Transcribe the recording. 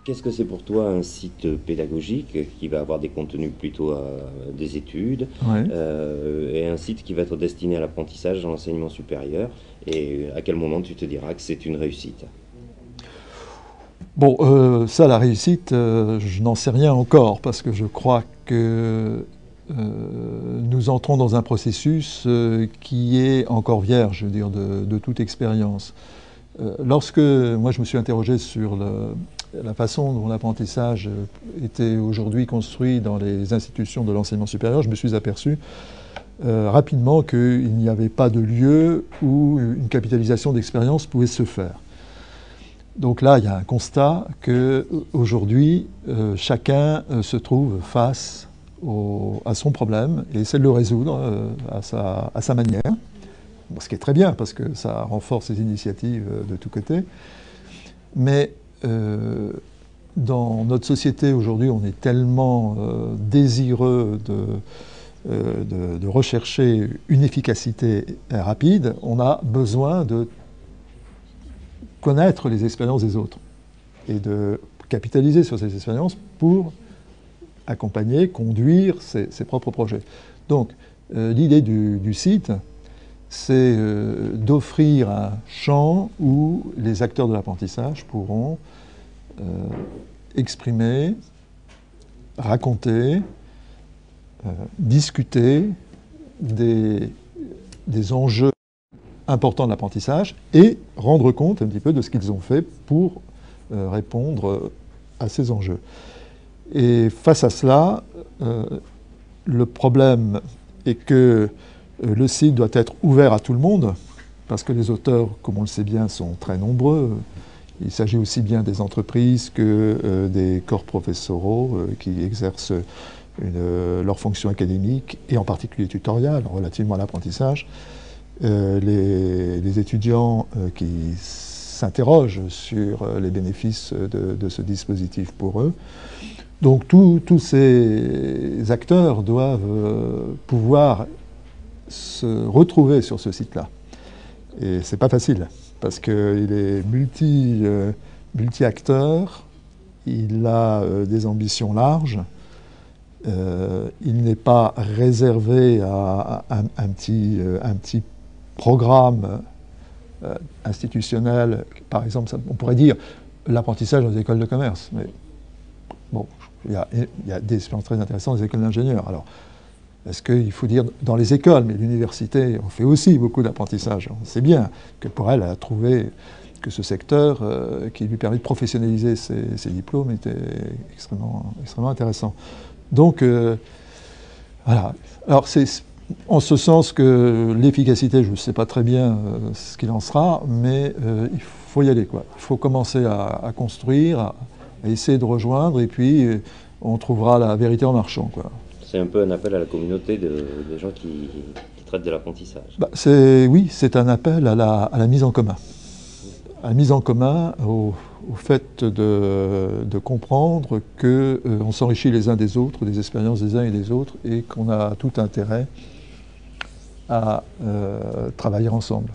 Qu'est-ce que c'est pour toi un site pédagogique qui va avoir des contenus plutôt des études Ouais. et un site qui va être destiné à l'apprentissage, à l'enseignement supérieur et à quel moment tu te diras que c'est une réussite? Bon, ça, la réussite, je n'en sais rien encore, parce que je crois que nous entrons dans un processus qui est encore vierge, je veux dire, de toute expérience. Lorsque moi je me suis interrogé sur la façon dont l'apprentissage était aujourd'hui construit dans les institutions de l'enseignement supérieur, je me suis aperçu rapidement qu'il n'y avait pas de lieu où une capitalisation d'expérience pouvait se faire. Donc là, il y a un constat qu'aujourd'hui, chacun se trouve face à son problème et essaie de le résoudre à sa manière. Bon, ce qui est très bien, parce que ça renforce les initiatives de tous côtés. Mais dans notre société aujourd'hui, on est tellement désireux de rechercher une efficacité rapide, on a besoin de connaître les expériences des autres et de capitaliser sur ces expériences pour accompagner, conduire ses propres projets. Donc, l'idée du site, c'est d'offrir un champ où les acteurs de l'apprentissage pourront exprimer, raconter, discuter des enjeux importants de l'apprentissage et rendre compte un petit peu de ce qu'ils ont fait pour répondre à ces enjeux. Et face à cela, le problème est que le site doit être ouvert à tout le monde, parce que les auteurs, comme on le sait bien, sont très nombreux. Il s'agit aussi bien des entreprises que des corps professoraux qui exercent leur fonction académique, et en particulier tutoriale, relativement à l'apprentissage. Les étudiants qui s'interrogent sur les bénéfices de ce dispositif pour eux. Donc tous ces acteurs doivent pouvoir se retrouver sur ce site-là. Et c'est pas facile, parce qu'il est multi-acteur, il a des ambitions larges, il n'est pas réservé à un petit programme institutionnel. Par exemple, on pourrait dire l'apprentissage dans les écoles de commerce. Mais bon, il y a des expériences très intéressantes dans les écoles d'ingénieurs. Alors, est-ce qu'il faut dire dans les écoles, mais l'université, on fait aussi beaucoup d'apprentissage. On sait bien que pour elle a trouvé que ce secteur qui lui permet de professionnaliser ses diplômes était extrêmement intéressant. Donc, voilà. Alors, c'est en ce sens que l'efficacité, je ne sais pas très bien ce qu'il en sera, mais il faut y aller, quoi. Il faut commencer à construire, à essayer de rejoindre, et puis on trouvera la vérité en marchant, quoi. C'est un peu un appel à la communauté des gens qui traitent de l'apprentissage. Bah, oui, c'est un appel à la mise en commun. À la mise en commun, au fait de comprendre qu'on s'enrichit les uns des autres, des expériences des uns et des autres, et qu'on a tout intérêt à travailler ensemble.